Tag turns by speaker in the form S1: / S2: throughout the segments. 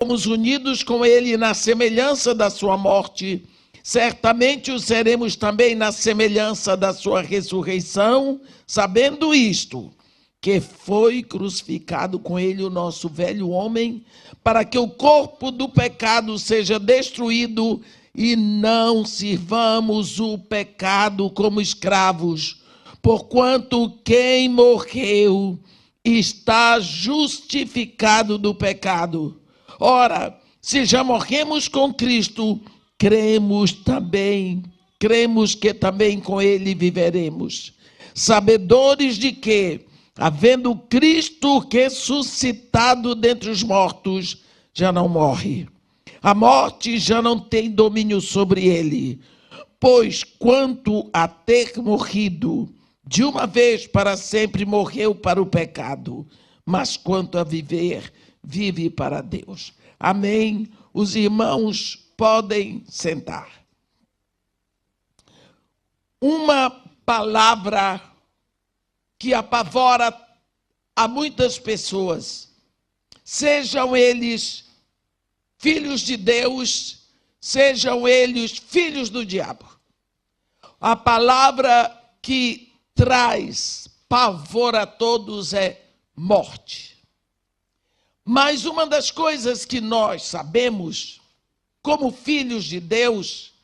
S1: Fomos unidos com ele na semelhança da sua morte, certamente o seremos também na semelhança da sua ressurreição, sabendo isto, que foi crucificado com ele o nosso velho homem, para que o corpo do pecado seja destruído e não sirvamos o pecado como escravos, porquanto quem morreu está justificado do pecado. Ora, se já morremos com Cristo, cremos que também com ele viveremos, sabedores de que, havendo Cristo ressuscitado dentre os mortos, já não morre. A morte já não tem domínio sobre ele, pois quanto a ter morrido, de uma vez para sempre morreu para o pecado, mas quanto a viver, vive para Deus. Amém? Os irmãos podem sentar. Uma palavra que apavora a muitas pessoas, sejam eles filhos de Deus, sejam eles filhos do diabo. A palavra que traz pavor a todos é morte. Mas uma das coisas que nós sabemos, como filhos de Deus,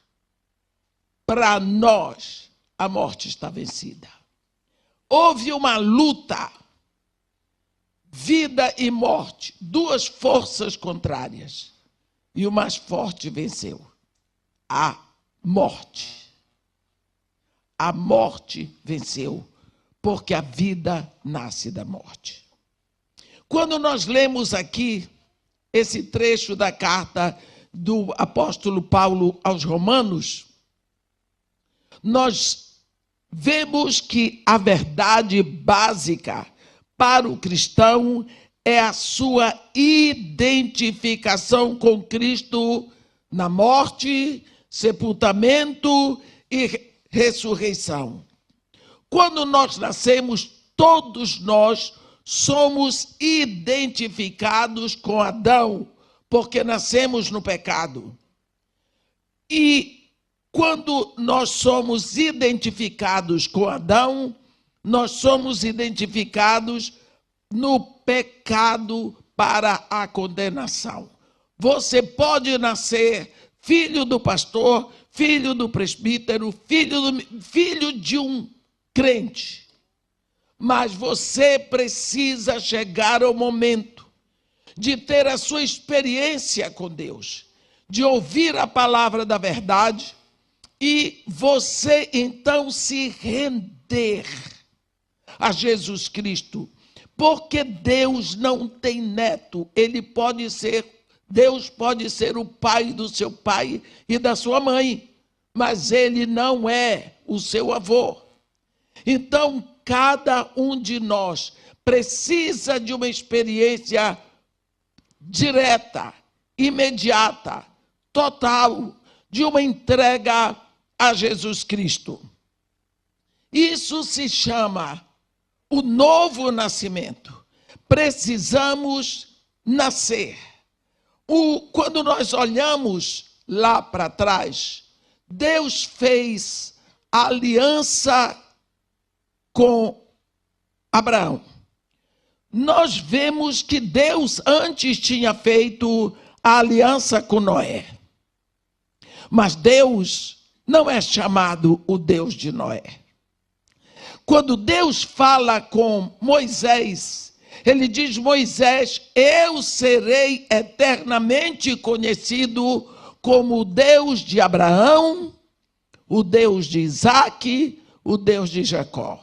S1: para nós a morte está vencida. Houve uma luta, vida e morte, duas forças contrárias, e o mais forte venceu, a morte. A morte venceu, porque a vida nasce da morte. Quando nós lemos aqui esse trecho da carta do apóstolo Paulo aos Romanos, nós vemos que a verdade básica para o cristão é a sua identificação com Cristo na morte, sepultamento e ressurreição. Quando nós nascemos, todos nós somos identificados com Adão, porque nascemos no pecado. E quando nós somos identificados com Adão, nós somos identificados no pecado para a condenação. Você pode nascer filho do pastor, filho do presbítero, filho de um crente. Mas você precisa chegar ao momento de ter a sua experiência com Deus, de ouvir a palavra da verdade e você então se render a Jesus Cristo, porque Deus não tem neto, Deus pode ser o pai do seu pai e da sua mãe, mas ele não é o seu avô. Então, cada um de nós precisa de uma experiência direta, imediata, total, de uma entrega a Jesus Cristo. Isso se chama o novo nascimento. Precisamos nascer. Quando nós olhamos lá para trás, Deus fez aliança com Abraão. Nós vemos que Deus antes tinha feito a aliança com Noé. Mas Deus não é chamado o Deus de Noé. Quando Deus fala com Moisés, ele diz: Moisés, eu serei eternamente conhecido como o Deus de Abraão, o Deus de Isaque, o Deus de Jacó.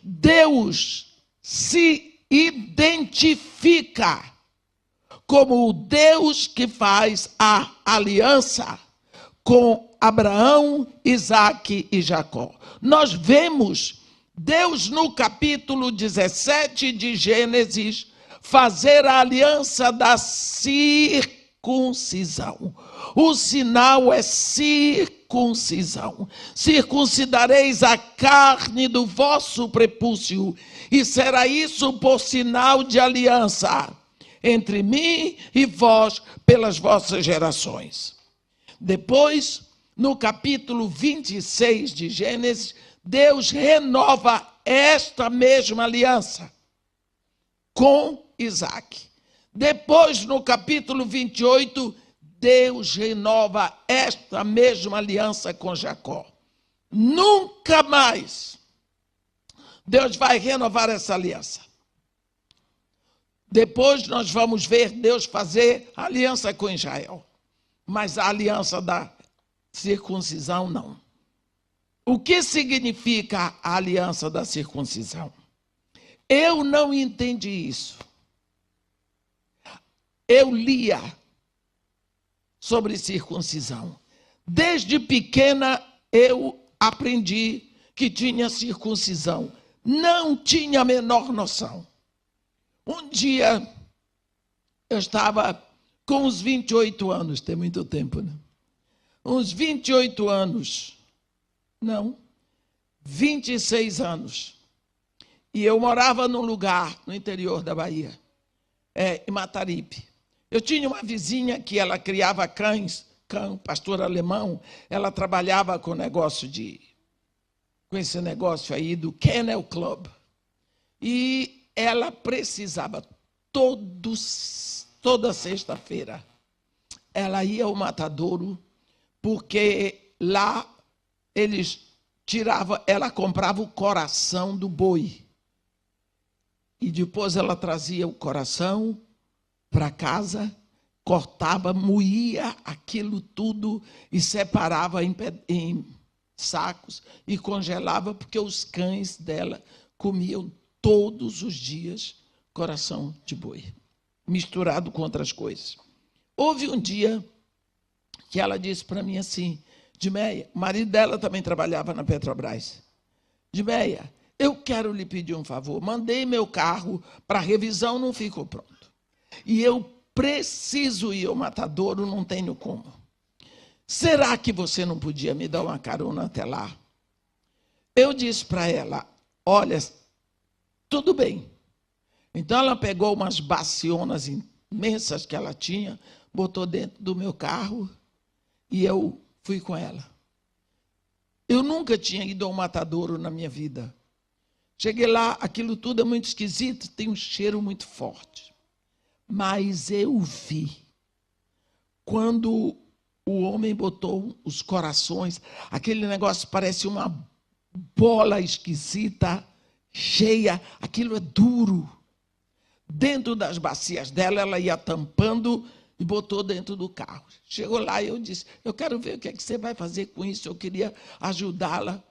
S1: Deus se identifica como o Deus que faz a aliança com Abraão, Isaque e Jacó. Nós vemos Deus no capítulo 17 de Gênesis fazer a aliança da circuncisão. O sinal é circuncisão. Circuncidareis a carne do vosso prepúcio, e será isso por sinal de aliança entre mim e vós pelas vossas gerações. Depois, no capítulo 26 de Gênesis, Deus renova esta mesma aliança com Isaac. Depois, no capítulo 28, Deus renova esta mesma aliança com Jacó. Nunca mais Deus vai renovar essa aliança. Depois nós vamos ver Deus fazer aliança com Israel. Mas a aliança da circuncisão, não. O que significa a aliança da circuncisão? Eu não entendi isso. Eu lia sobre circuncisão. Desde pequena eu aprendi que tinha circuncisão. Não tinha a menor noção. Um dia eu estava com uns 28 anos, tem muito tempo, né? Uns 28 anos, não, 26 anos. E eu morava num lugar no interior da Bahia, em Mataripe. Eu tinha uma vizinha que ela criava cães, pastor alemão, ela trabalhava com esse negócio aí do Kennel Club. E ela precisava, toda sexta-feira, ela ia ao matadouro, porque lá ela comprava o coração do boi. E depois ela trazia o coração para casa, cortava, moía aquilo tudo e separava em sacos e congelava, porque os cães dela comiam todos os dias coração de boi, misturado com outras coisas. Houve um dia que ela disse para mim assim: Dimeia, o marido dela também trabalhava na Petrobras. Dimeia, eu quero lhe pedir um favor. Mandei meu carro para revisão, não ficou pronto. E eu preciso ir ao matadouro, não tenho como. Será que você não podia me dar uma carona até lá? Eu disse para ela: olha, tudo bem. Então ela pegou umas bacionas imensas que ela tinha, botou dentro do meu carro e eu fui com ela. Eu nunca tinha ido ao matadouro na minha vida. Cheguei lá, aquilo tudo é muito esquisito, tem um cheiro muito forte. Mas eu vi, quando o homem botou os corações, aquele negócio parece uma bola esquisita, cheia, aquilo é duro. Dentro das bacias dela, ela ia tampando e botou dentro do carro. Chegou lá e eu disse: eu quero ver o que é que você vai fazer com isso, eu queria ajudá-la.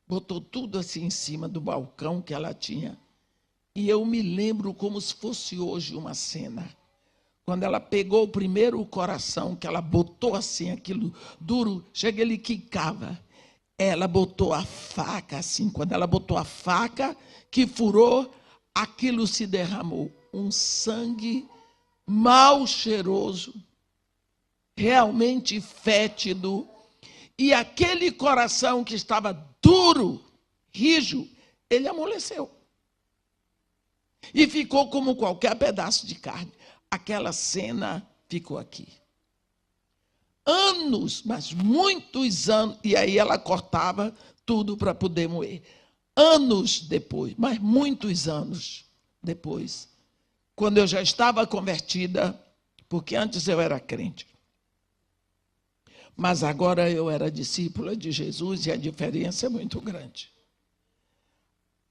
S1: Botou tudo assim em cima do balcão que ela tinha. E eu me lembro como se fosse hoje uma cena. Quando ela pegou o primeiro coração, que ela botou assim, aquilo duro, chega, ele quicava. Ela botou a faca assim, quando ela botou a faca, que furou, aquilo se derramou. Um sangue mal cheiroso, realmente fétido. E aquele coração que estava duro, rijo, ele amoleceu. E ficou como qualquer pedaço de carne. Aquela cena ficou aqui. Anos, mas muitos anos, e aí ela cortava tudo para poder moer. Anos depois, mas muitos anos depois, quando eu já estava convertida, porque antes eu era crente, mas agora eu era discípula de Jesus e a diferença é muito grande.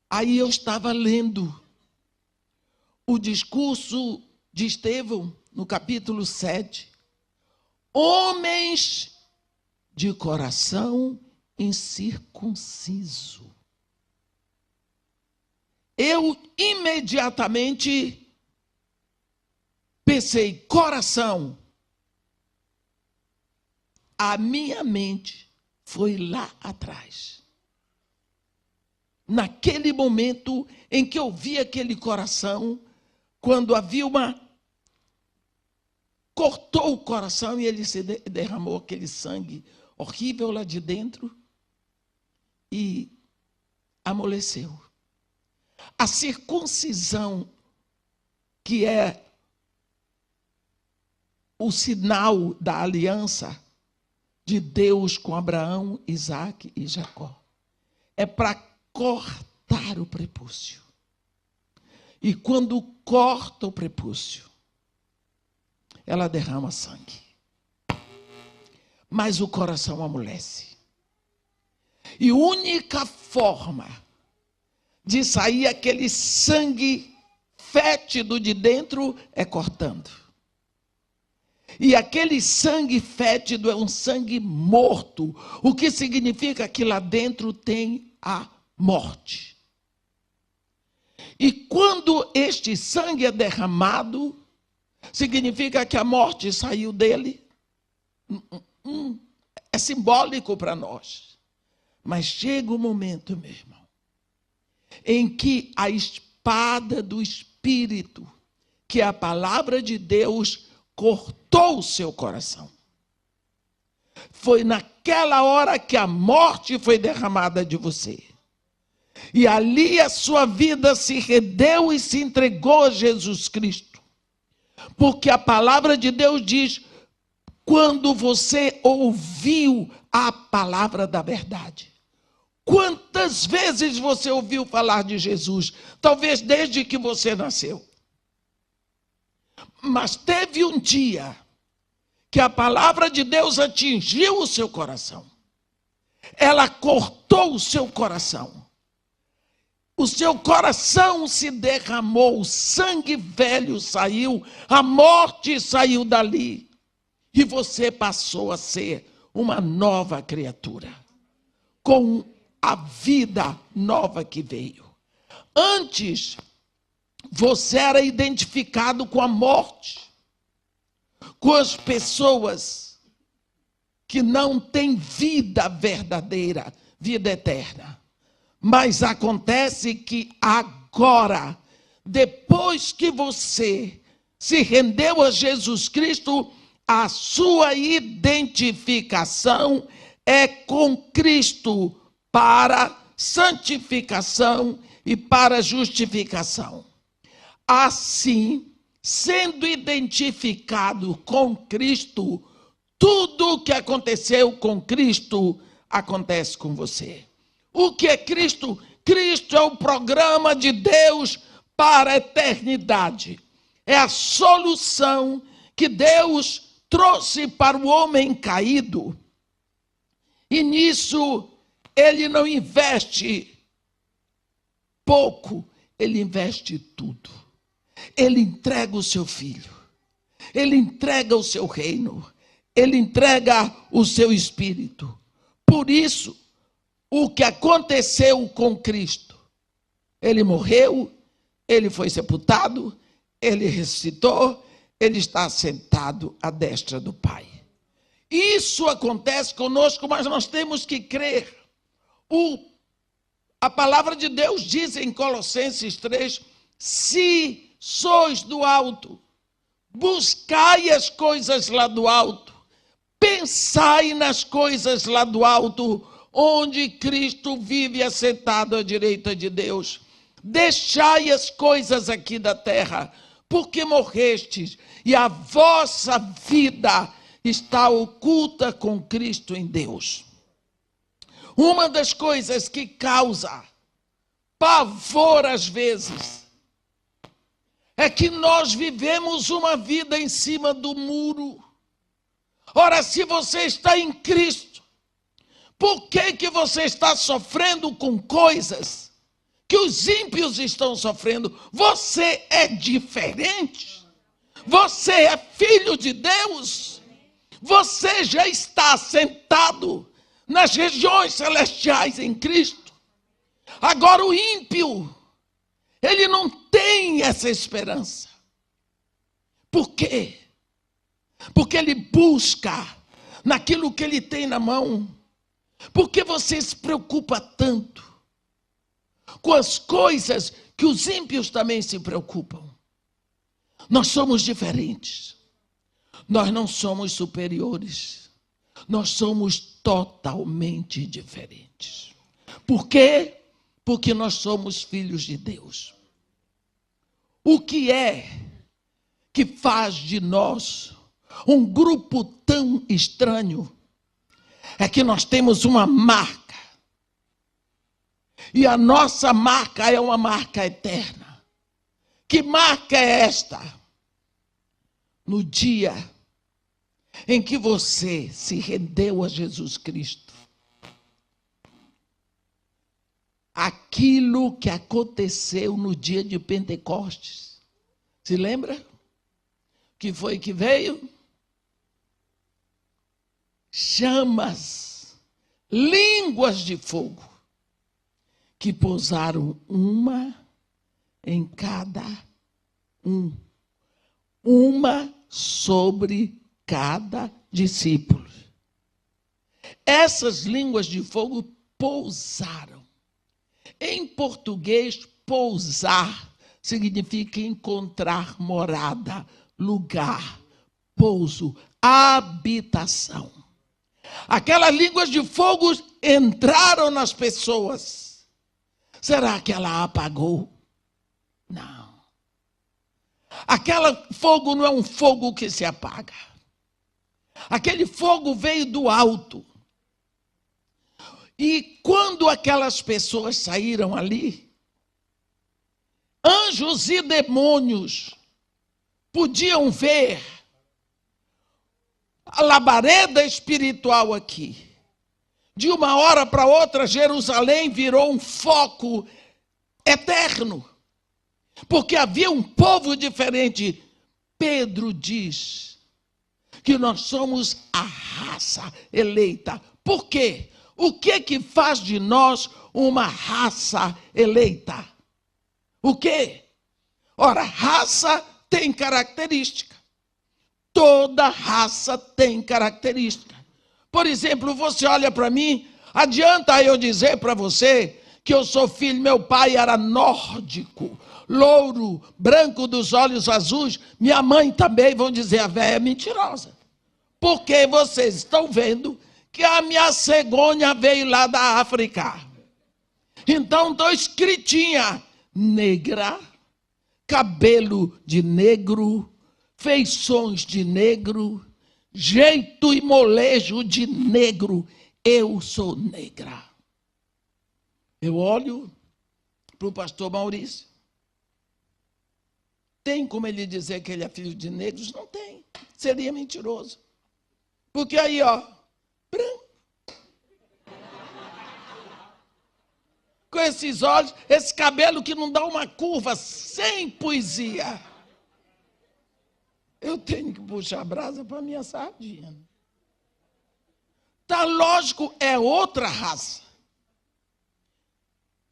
S1: Aí eu estava lendo o discurso de Estevão, no capítulo 7. Homens de coração incircunciso. Eu imediatamente pensei: coração. A minha mente foi lá atrás. Naquele momento em que eu vi aquele coração, quando havia cortou o coração e ele se derramou aquele sangue horrível lá de dentro e amoleceu. A circuncisão que é o sinal da aliança de Deus com Abraão, Isaque e Jacó. É para cortar o prepúcio. E quando corta o prepúcio, ela derrama sangue. Mas o coração amolece. E a única forma de sair aquele sangue fétido de dentro é cortando. E aquele sangue fétido é um sangue morto, o que significa que lá dentro tem a morte. E quando este sangue é derramado, significa que a morte saiu dele. É simbólico para nós. Mas chega um momento, meu irmão, em que a espada do Espírito, que é a palavra de Deus, cortou o seu coração. Foi naquela hora que a morte foi derramada de você. E ali a sua vida se rendeu e se entregou a Jesus Cristo. Porque a palavra de Deus diz, quando você ouviu a palavra da verdade. Quantas vezes você ouviu falar de Jesus? Talvez desde que você nasceu. Mas teve um dia que a palavra de Deus atingiu o seu coração. Ela cortou o seu coração. O seu coração se derramou, o sangue velho saiu, a morte saiu dali. E você passou a ser uma nova criatura, com a vida nova que veio. Antes, você era identificado com a morte, com as pessoas que não têm vida verdadeira, vida eterna. Mas acontece que agora, depois que você se rendeu a Jesus Cristo, a sua identificação é com Cristo para santificação e para justificação. Assim, sendo identificado com Cristo, tudo o que aconteceu com Cristo acontece com você. O que é Cristo? Cristo é o programa de Deus para a eternidade. É a solução que Deus trouxe para o homem caído. E nisso ele não investe pouco, ele investe tudo. Ele entrega o seu filho, ele entrega o seu reino, ele entrega o seu espírito. Por isso, o que aconteceu com Cristo, ele morreu, ele foi sepultado, ele ressuscitou, ele está sentado à destra do Pai. Isso acontece conosco, mas nós temos que crer. A palavra de Deus diz em Colossenses 3, se sois do alto, buscai as coisas lá do alto, pensai nas coisas lá do alto, onde Cristo vive assentado à direita de Deus. Deixai as coisas aqui da terra, porque morrestes, e a vossa vida está oculta com Cristo em Deus. Uma das coisas que causa pavor às vezes é que nós vivemos uma vida em cima do muro. Ora, se você está em Cristo, por que você está sofrendo com coisas que os ímpios estão sofrendo? Você é diferente. Você é filho de Deus. Você já está sentado nas regiões celestiais em Cristo. Agora o ímpio, ele não tem essa esperança. Por quê? Porque ele busca naquilo que ele tem na mão. Por que você se preocupa tanto com as coisas que os ímpios também se preocupam? Nós somos diferentes. Nós não somos superiores. Nós somos totalmente diferentes. Por quê? Porque nós somos filhos de Deus. O que é que faz de nós um grupo tão estranho é que nós temos uma marca. E a nossa marca é uma marca eterna. Que marca é esta? No dia em que você se rendeu a Jesus Cristo, aquilo que aconteceu no dia de Pentecostes, se lembra? Que foi que veio? Chamas, línguas de fogo, que pousaram uma em cada um, uma sobre cada discípulo. Essas línguas de fogo pousaram. Em português, pousar significa encontrar morada, lugar, pouso, habitação. Aquelas línguas de fogo entraram nas pessoas. Será que ela apagou? Não. Aquele fogo não é um fogo que se apaga. Aquele fogo veio do alto. E quando aquelas pessoas saíram ali, anjos e demônios podiam ver a labareda espiritual aqui. De uma hora para outra, Jerusalém virou um foco eterno. Porque havia um povo diferente. Pedro diz que nós somos a raça eleita. Por quê? O que faz de nós uma raça eleita? O quê? Ora, raça tem característica. Toda raça tem característica. Por exemplo, você olha para mim, adianta eu dizer para você que eu sou filho, meu pai era nórdico, louro, branco dos olhos azuis, minha mãe também, vão dizer, a véia é mentirosa. Porque vocês estão vendo que a minha cegonha veio lá da África. Então, estou escritinha, negra, cabelo de negro, feições de negro, jeito e molejo de negro. Eu sou negra. Eu olho para o pastor Maurício. Tem como ele dizer que ele é filho de negros? Não tem. Seria mentiroso. Porque aí, ó, branco. Com esses olhos, esse cabelo que não dá uma curva, sem poesia. Eu tenho que puxar a brasa para a minha sardinha. Tá lógico, é outra raça.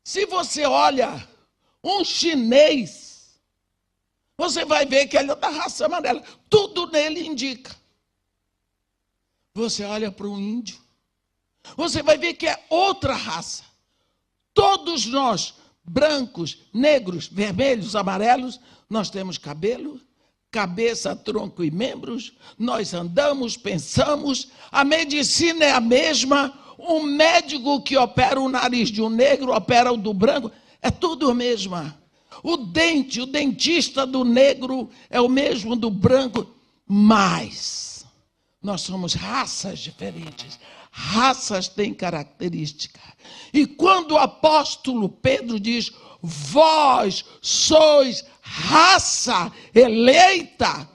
S1: Se você olha um chinês, você vai ver que ele é da raça amarela. Tudo nele indica. Você olha para um índio, você vai ver que é outra raça. Todos nós, brancos, negros, vermelhos, amarelos, nós temos cabelo, cabeça, tronco e membros, nós andamos, pensamos, a medicina é a mesma, um médico que opera o nariz de um negro, opera o do branco, é tudo a mesma. O dente, o dentista do negro é o mesmo do branco, mas nós somos raças diferentes. Raças têm característica. E quando o apóstolo Pedro diz, vós sois raça eleita,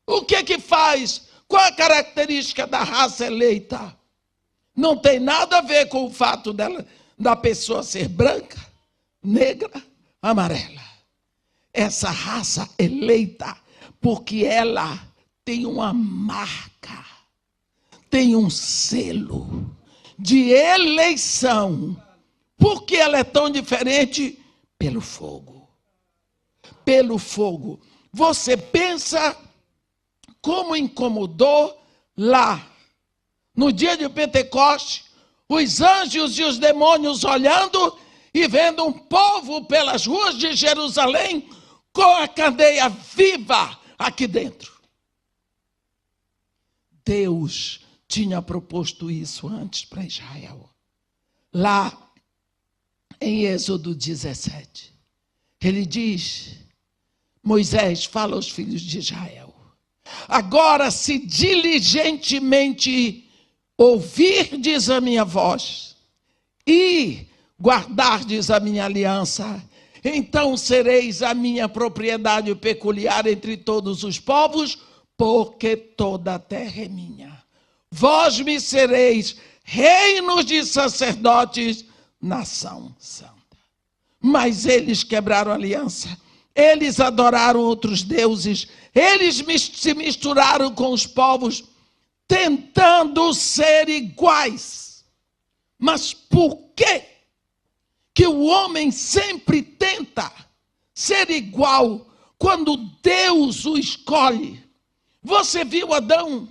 S1: o que faz? Qual a característica da raça eleita? Não tem nada a ver com o fato da pessoa ser branca, negra, amarela. Essa raça eleita, porque ela tem uma marca, tem um selo de eleição. Por que ela é tão diferente? Pelo fogo. Pelo fogo. Você pensa como incomodou lá, no dia de Pentecostes, os anjos e os demônios olhando e vendo um povo pelas ruas de Jerusalém com a candeia viva aqui dentro. Deus tinha proposto isso antes para Israel. Lá em Êxodo 17, ele diz, Moisés fala aos filhos de Israel: agora, se diligentemente ouvirdes a minha voz e guardardes a minha aliança, então sereis a minha propriedade peculiar entre todos os povos, porque toda a terra é minha. Vós me sereis reinos de sacerdotes, nação santa. Mas eles quebraram a aliança, eles adoraram outros deuses, eles se misturaram com os povos, tentando ser iguais. Mas por quê que o homem sempre tenta ser igual quando Deus o escolhe? Você viu Adão?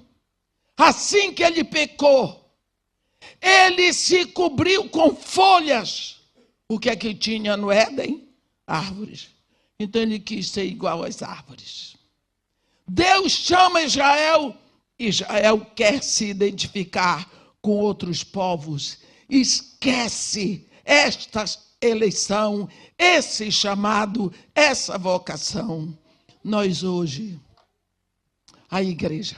S1: Assim que ele pecou, ele se cobriu com folhas. O que é que tinha no Éden? Árvores. Então ele quis ser igual às árvores. Deus chama Israel, Israel quer se identificar com outros povos, esquece esta eleição, esse chamado, essa vocação. Nós hoje, a igreja,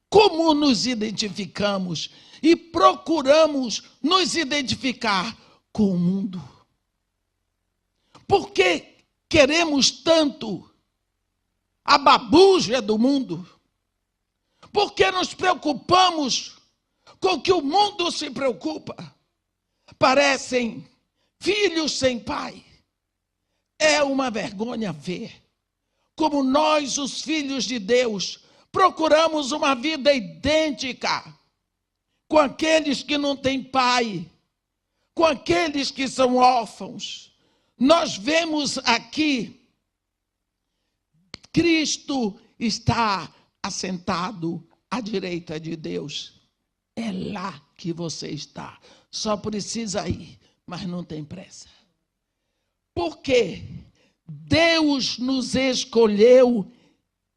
S1: como nos identificamos e procuramos nos identificar com o mundo? Por que queremos tanto a babuja do mundo? Por que nos preocupamos com o que o mundo se preocupa? Parecem filhos sem pai. É uma vergonha ver como nós, os filhos de Deus, procuramos uma vida idêntica com aqueles que não têm pai, com aqueles que são órfãos. Nós vemos aqui, Cristo está assentado à direita de Deus. É lá que você está. Só precisa ir, mas não tem pressa. Porque Deus nos escolheu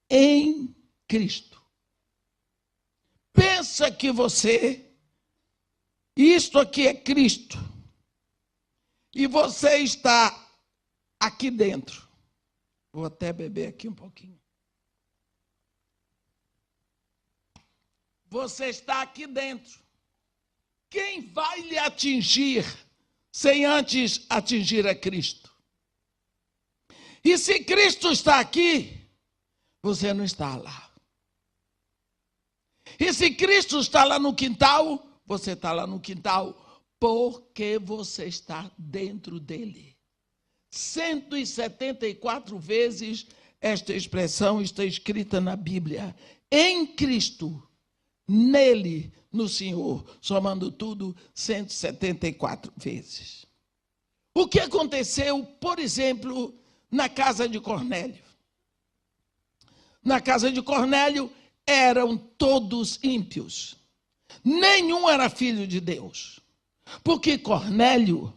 S1: em Cristo. Pensa que isto aqui é Cristo, e você está aqui dentro. Vou até beber aqui um pouquinho. Você está aqui dentro. Quem vai lhe atingir sem antes atingir a Cristo? E se Cristo está aqui, você não está lá. E se Cristo está lá no quintal, você está lá no quintal, porque você está dentro dele. 174 vezes esta expressão está escrita na Bíblia. Em Cristo, nele, no Senhor, somando tudo, 174 vezes. O que aconteceu, por exemplo, na casa de Cornélio? Na casa de Cornélio eram todos ímpios. Nenhum era filho de Deus. Porque Cornélio,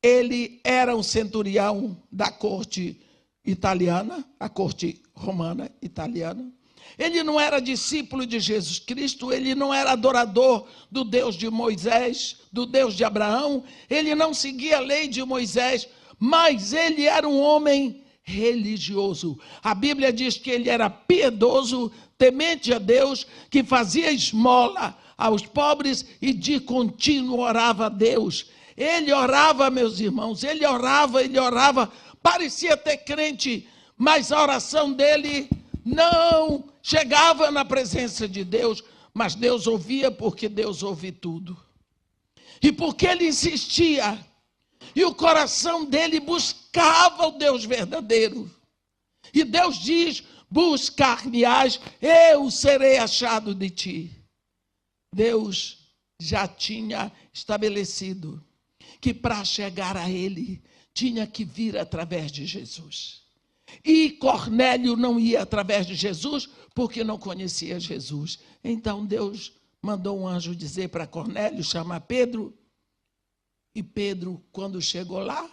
S1: ele era um centurião da corte italiana, a corte romana italiana. Ele não era discípulo de Jesus Cristo, ele não era adorador do Deus de Moisés, do Deus de Abraão, ele não seguia a lei de Moisés, mas ele era um homem religioso. A Bíblia diz que ele era piedoso, temente a Deus, que fazia esmola aos pobres e de contínuo orava a Deus. Ele orava, meus irmãos, ele orava, parecia ter crente, mas a oração dele não chegava na presença de Deus, mas Deus ouvia, porque Deus ouve tudo. E porque ele insistia, e o coração dele buscava o Deus verdadeiro. E Deus diz: buscar-me-ás, eu serei achado de ti. Deus já tinha estabelecido que para chegar a ele, tinha que vir através de Jesus. E Cornélio não ia através de Jesus, porque não conhecia Jesus. Então Deus mandou um anjo dizer para Cornélio, chamar Pedro. E Pedro, quando chegou lá,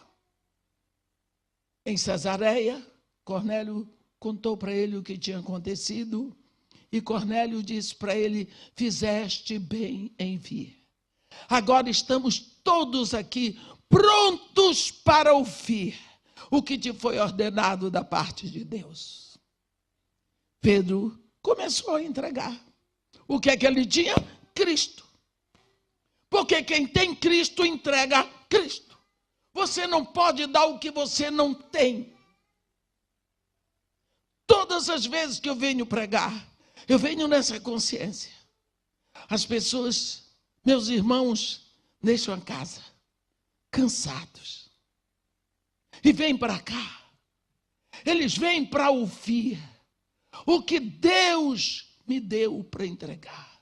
S1: em Cesareia, Cornélio contou para ele o que tinha acontecido. E Cornélio disse para ele: fizeste bem em vir. Agora estamos todos aqui prontos para ouvir o que te foi ordenado da parte de Deus. Pedro começou a entregar. O que é que ele tinha? Cristo. Porque quem tem Cristo entrega Cristo. Você não pode dar o que você não tem. Todas as vezes que eu venho pregar, eu venho nessa consciência. As pessoas, meus irmãos, deixam a casa cansados e vêm para cá. Eles vêm para ouvir o que Deus me deu para entregar.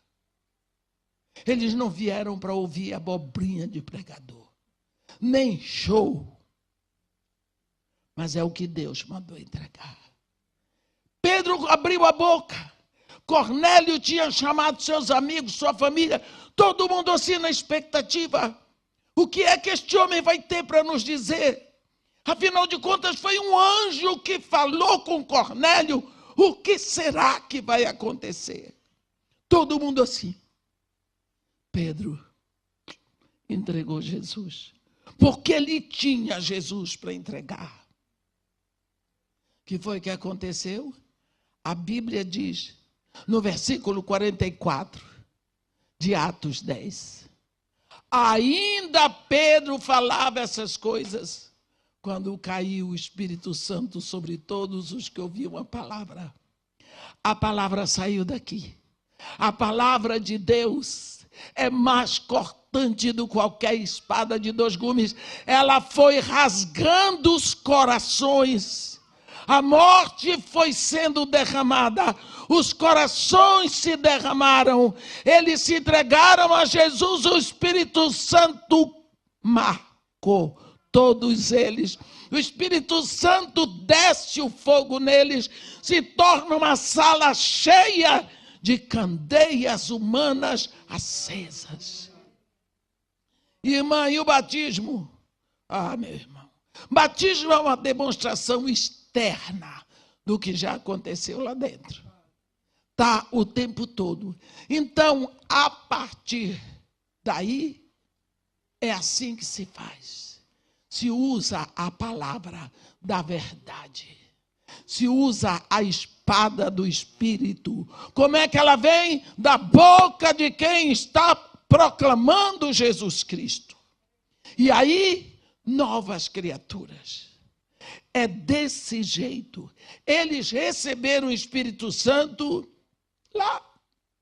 S1: Eles não vieram para ouvir abobrinha de pregador, nem show, mas é o que Deus mandou entregar. Pedro abriu a boca. Cornélio tinha chamado seus amigos, sua família, todo mundo assim na expectativa. O que é que este homem vai ter para nos dizer? Afinal de contas, foi um anjo que falou com Cornélio. O que será que vai acontecer? Todo mundo assim. Pedro entregou Jesus, porque ele tinha Jesus para entregar. O que foi que aconteceu? A Bíblia diz, no versículo 44 de Atos 10, ainda Pedro falava essas coisas, quando caiu o Espírito Santo sobre todos os que ouviam a palavra. A palavra saiu daqui. A palavra de Deus é mais cortante do que qualquer espada de 2 gumes. Ela foi rasgando os corações. A morte foi sendo derramada. Os corações se derramaram. Eles se entregaram a Jesus. O Espírito Santo marcou todos eles. O Espírito Santo desce o fogo neles. Se torna uma sala cheia de candeias humanas acesas. Irmã, e o batismo? Ah, meu irmão. Batismo é uma demonstração externa do que já aconteceu lá dentro. Está o tempo todo. Então, a partir daí, é assim que se faz. Se usa a palavra da verdade. Se usa a espada do Espírito. Como é que ela vem? Da boca de quem está proclamando Jesus Cristo. E aí, novas criaturas. É desse jeito. Eles receberam o Espírito Santo lá.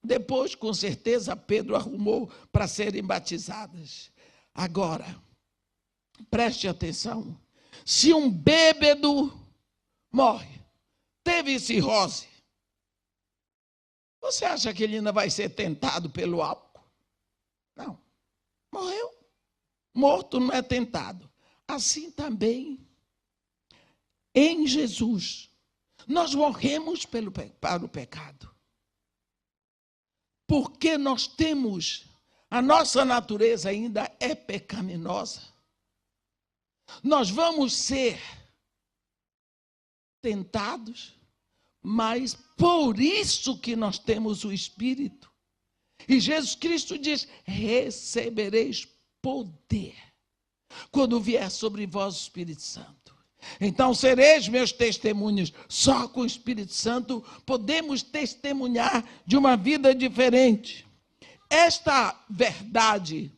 S1: Depois, com certeza, Pedro arrumou para serem batizadas. Agora, preste atenção. Se um bêbado morre, teve cirrose, você acha que ele ainda vai ser tentado pelo álcool? Não. Morreu. Morto não é tentado. Assim também, em Jesus, nós morremos para o pecado. Porque nós temos, a nossa natureza ainda é pecaminosa. Nós vamos ser tentados, mas por isso que nós temos o Espírito. E Jesus Cristo diz, recebereis poder quando vier sobre vós o Espírito Santo. Então sereis meus testemunhos. Só com o Espírito Santo podemos testemunhar de uma vida diferente. Esta verdade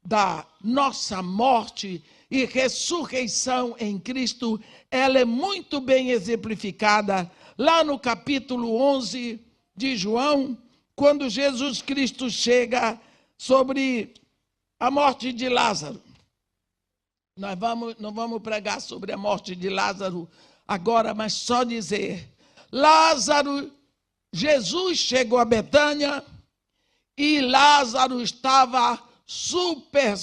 S1: da nossa morte e ressurreição em Cristo, ela é muito bem exemplificada lá no capítulo 11 de João, quando Jesus Cristo chega sobre a morte de Lázaro. Nós não vamos pregar sobre a morte de Lázaro agora, mas só dizer, Lázaro, Jesus chegou a Betânia e Lázaro estava super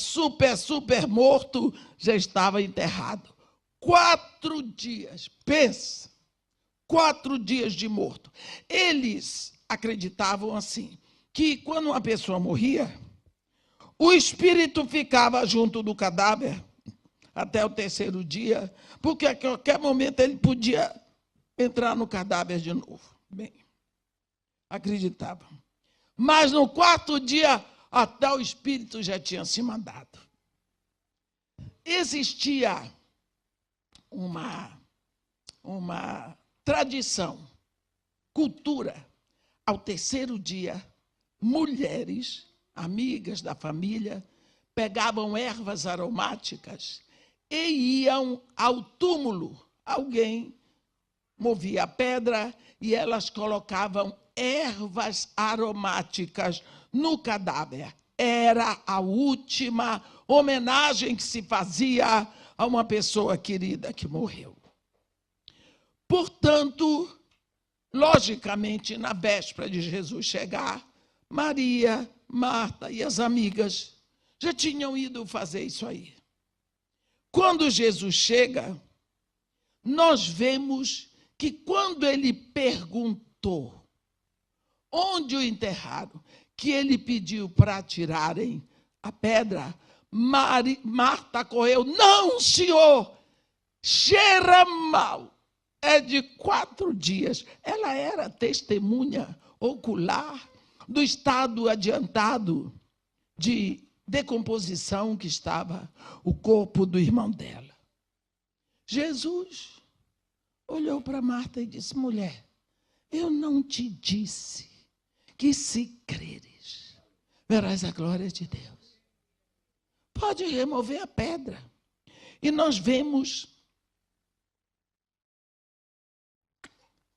S1: morto, já estava enterrado. 4 dias, pensa, 4 dias de morto. Eles acreditavam assim, que quando uma pessoa morria, o espírito ficava junto do cadáver até o 3º dia, porque a qualquer momento ele podia entrar no cadáver de novo. Bem, acreditavam. Mas no 4º dia, até o espírito já tinha se mandado. Existia uma tradição, cultura. Ao terceiro dia, mulheres, amigas da família, pegavam ervas aromáticas e iam ao túmulo. Alguém movia a pedra e elas colocavam ervas aromáticas no cadáver. Era a última homenagem que se fazia a uma pessoa querida que morreu. Portanto, logicamente, na véspera de Jesus chegar, Maria, Marta e as amigas já tinham ido fazer isso aí. Quando Jesus chega, nós vemos que quando ele perguntou onde o enterraram, que ele pediu para tirarem a pedra, Marta correu: não, senhor, cheira mal. É de 4 dias. Ela era testemunha ocular do estado adiantado de decomposição que estava o corpo do irmão dela. Jesus olhou para Marta e disse: mulher, eu não te disse que se creres, verás a glória de Deus. Pode remover a pedra. E nós vemos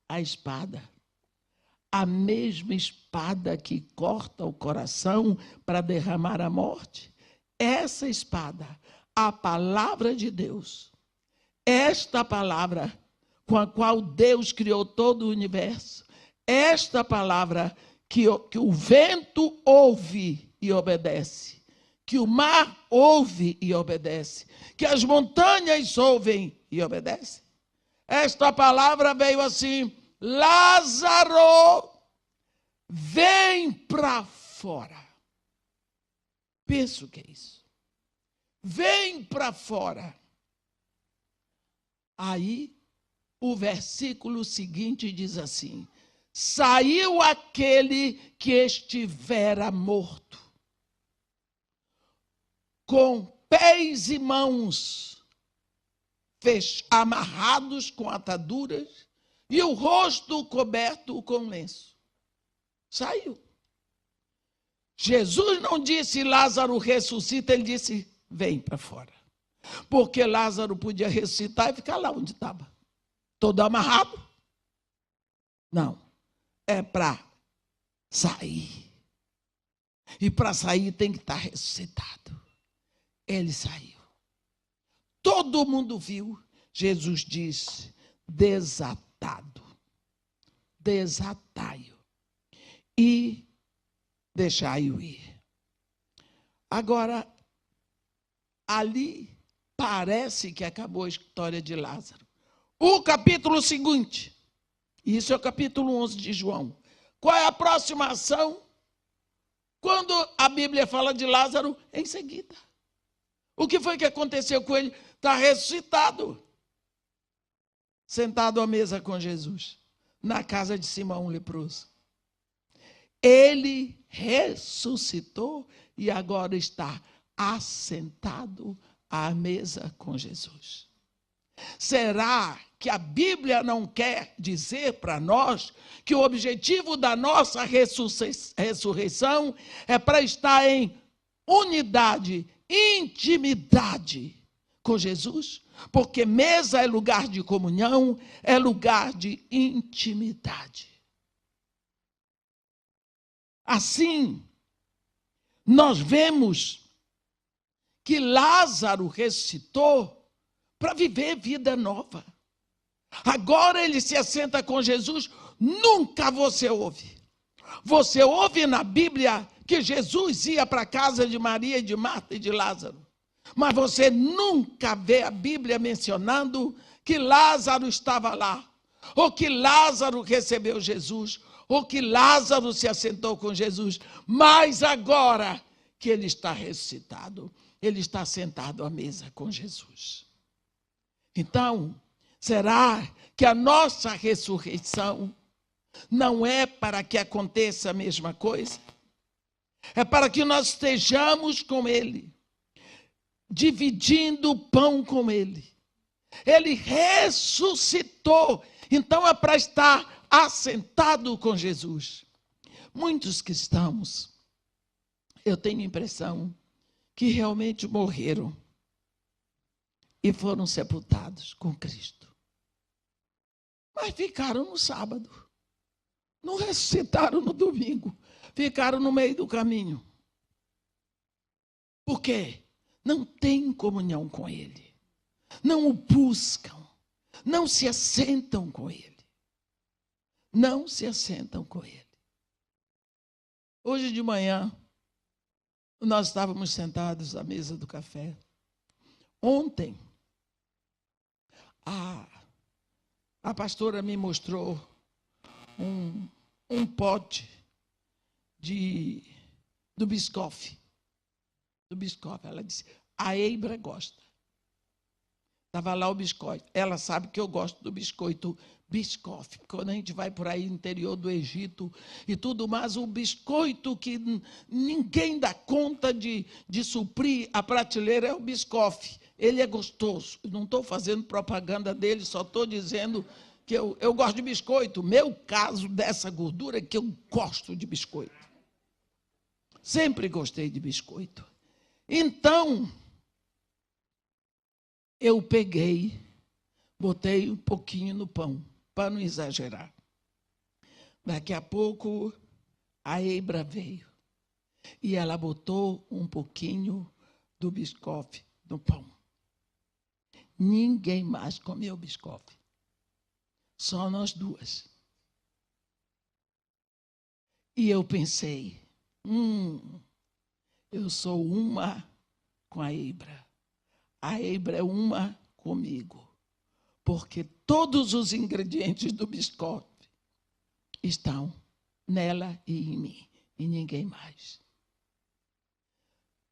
S1: a espada, a mesma espada que corta o coração para derramar a morte. Essa espada, a palavra de Deus, esta palavra com a qual Deus criou todo o universo, esta palavra que o vento ouve e obedece, que o mar ouve e obedece, que as montanhas ouvem e obedecem. Esta palavra veio assim: Lázaro, vem para fora. Pensa o que é isso. Vem para fora. Aí, o versículo seguinte diz assim: saiu aquele que estivera morto, com pés e mãos amarrados com ataduras e o rosto coberto com lenço. Saiu. Jesus não disse: Lázaro ressuscita, ele disse: vem para fora. Porque Lázaro podia ressuscitar e ficar lá onde estava, todo amarrado. Não, é para sair. E para sair tem que estar ressuscitado. Ele saiu. Todo mundo viu. Jesus disse: desatado, desatai-o e deixai-o ir. Agora, ali parece que acabou a história de Lázaro. O capítulo seguinte, isso é o capítulo 11 de João. Qual é a próxima ação? Quando a Bíblia fala de Lázaro, em seguida. O que foi que aconteceu com ele? Está ressuscitado. Sentado à mesa com Jesus, na casa de Simão o leproso. Ele ressuscitou e agora está assentado à mesa com Jesus. Será que a Bíblia não quer dizer para nós que o objetivo da nossa ressurreição é para estar em unidade, intimidade com Jesus? Porque mesa é lugar de comunhão, é lugar de intimidade. Assim, nós vemos que Lázaro ressuscitou para viver vida nova. Agora ele se assenta com Jesus. Nunca você ouve. Você ouve na Bíblia que Jesus ia para a casa de Maria, de Marta e de Lázaro. Mas você nunca vê a Bíblia mencionando que Lázaro estava lá, ou que Lázaro recebeu Jesus, ou que Lázaro se assentou com Jesus. Mas agora que ele está ressuscitado, ele está sentado à mesa com Jesus. Então, será que a nossa ressurreição não é para que aconteça a mesma coisa? É para que nós estejamos com ele, dividindo o pão com ele. Ele ressuscitou. Então é para estar assentado com Jesus. Muitos cristãos, eu tenho a impressão que realmente morreram e foram sepultados com Cristo. Mas ficaram no sábado. Não ressuscitaram no domingo. Ficaram no meio do caminho. Por quê? Não têm comunhão com Ele. Não o buscam. Não se assentam com Ele. Não se assentam com Ele. Hoje de manhã, nós estávamos sentados à mesa do café. Ontem, a pastora me mostrou um pote do Biscoff. Do Biscoff. Ela disse, a Eibra gosta. Estava lá o biscoito. Ela sabe que eu gosto do biscoito Biscoff. Quando a gente vai por aí no interior do Egito e tudo mais, o biscoito que ninguém dá conta de suprir a prateleira é o Biscoff. Ele é gostoso. Eu não estou fazendo propaganda dele, só estou dizendo que eu gosto de biscoito. Meu caso dessa gordura é que eu gosto de biscoito. Sempre gostei de biscoito. Então, eu peguei, botei um pouquinho no pão, para não exagerar. Daqui a pouco, a Eibra veio e ela botou um pouquinho do Biscoff no pão. Ninguém mais comeu Biscoff. Só nós duas. E eu pensei, eu sou uma com a Eibra. A Eibra é uma comigo, porque todos os ingredientes do Biscoff estão nela e em mim, e ninguém mais.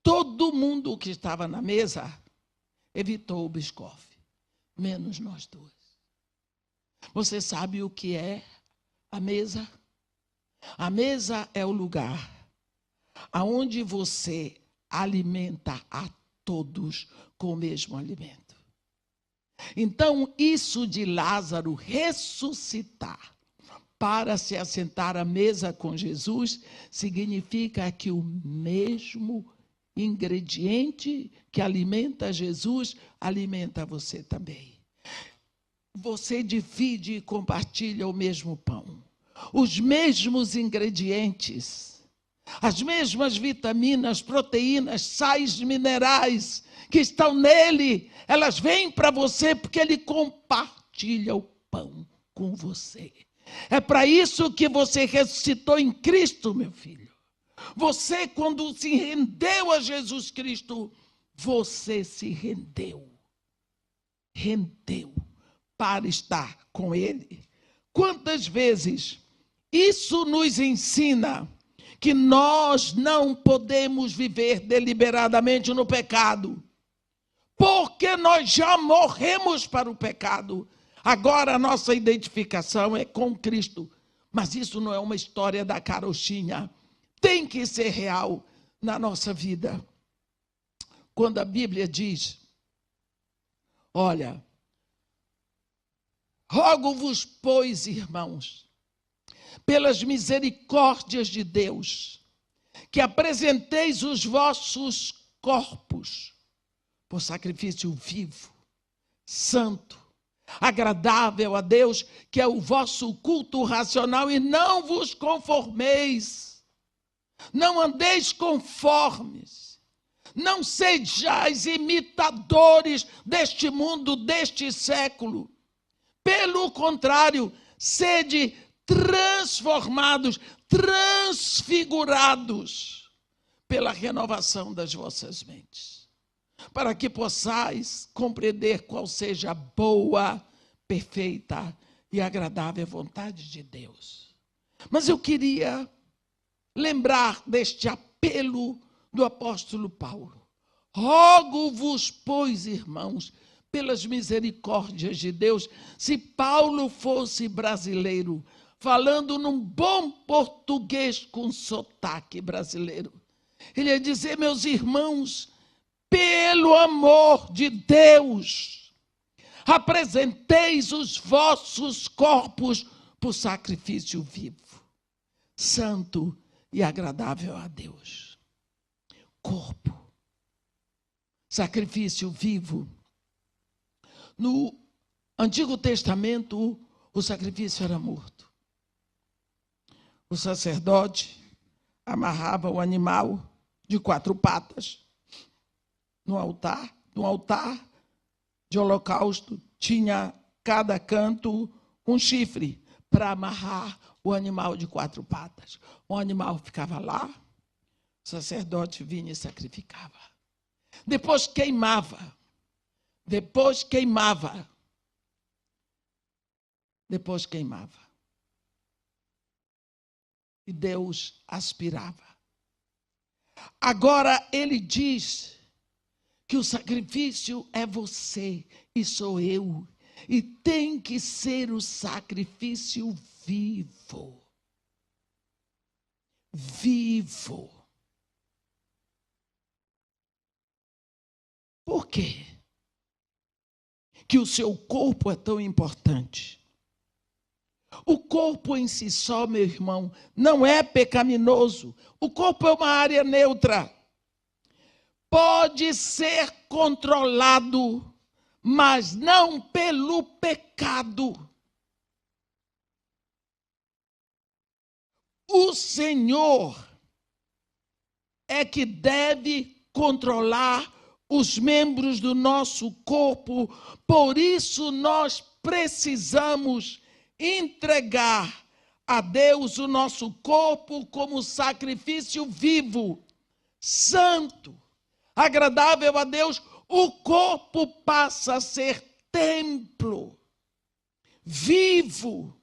S1: Todo mundo que estava na mesa evitou o Biscoff, menos nós duas. Você sabe o que é a mesa? A mesa é o lugar aonde você alimenta a todos com o mesmo alimento. Então, isso de Lázaro ressuscitar para se assentar à mesa com Jesus, significa que o mesmo ingrediente que alimenta Jesus, alimenta você também. Você divide e compartilha o mesmo pão. Os mesmos ingredientes, as mesmas vitaminas, proteínas, sais minerais que estão nele, elas vêm para você porque ele compartilha o pão com você. É para isso que você ressuscitou em Cristo, meu filho. Você, quando se rendeu a Jesus Cristo, você se rendeu para estar com Ele. Quantas vezes isso nos ensina que nós não podemos viver deliberadamente no pecado, porque nós já morremos para o pecado. Agora a nossa identificação é com Cristo, mas isso não é uma história da carochinha, tem que ser real na nossa vida. Quando a Bíblia diz, olha, rogo-vos, pois, irmãos, pelas misericórdias de Deus, que apresenteis os vossos corpos por sacrifício vivo, santo, agradável a Deus, que é o vosso culto racional, e não vos conformeis, não andeis conformes, não sejais imitadores deste mundo, deste século. Pelo contrário, sede transformados, transfigurados pela renovação das vossas mentes, para que possais compreender qual seja a boa, perfeita e agradável vontade de Deus. Mas eu queria lembrar deste apelo do apóstolo Paulo. Rogo-vos, pois, irmãos, pelas misericórdias de Deus. Se Paulo fosse brasileiro, falando num bom português com sotaque brasileiro, ele ia dizer, meus irmãos, pelo amor de Deus, apresenteis os vossos corpos por sacrifício vivo, santo e agradável a Deus. Corpo, sacrifício vivo. No Antigo Testamento, o sacrifício era morto. O sacerdote amarrava o animal de 4 patas no altar. No altar de holocausto tinha cada canto um chifre para amarrar o animal de 4 patas. O animal ficava lá, o sacerdote vinha e sacrificava. Depois queimava. E Deus aspirava. Agora ele diz que o sacrifício é você e sou eu. E tem que ser o sacrifício vivo. Vivo. Por quê que o seu corpo é tão importante? O corpo em si só, meu irmão, não é pecaminoso. O corpo é uma área neutra. Pode ser controlado, mas não pelo pecado. O Senhor é que deve controlar os membros do nosso corpo. Por isso nós precisamos entregar a Deus o nosso corpo como sacrifício vivo, santo, agradável a Deus. O corpo passa a ser templo vivo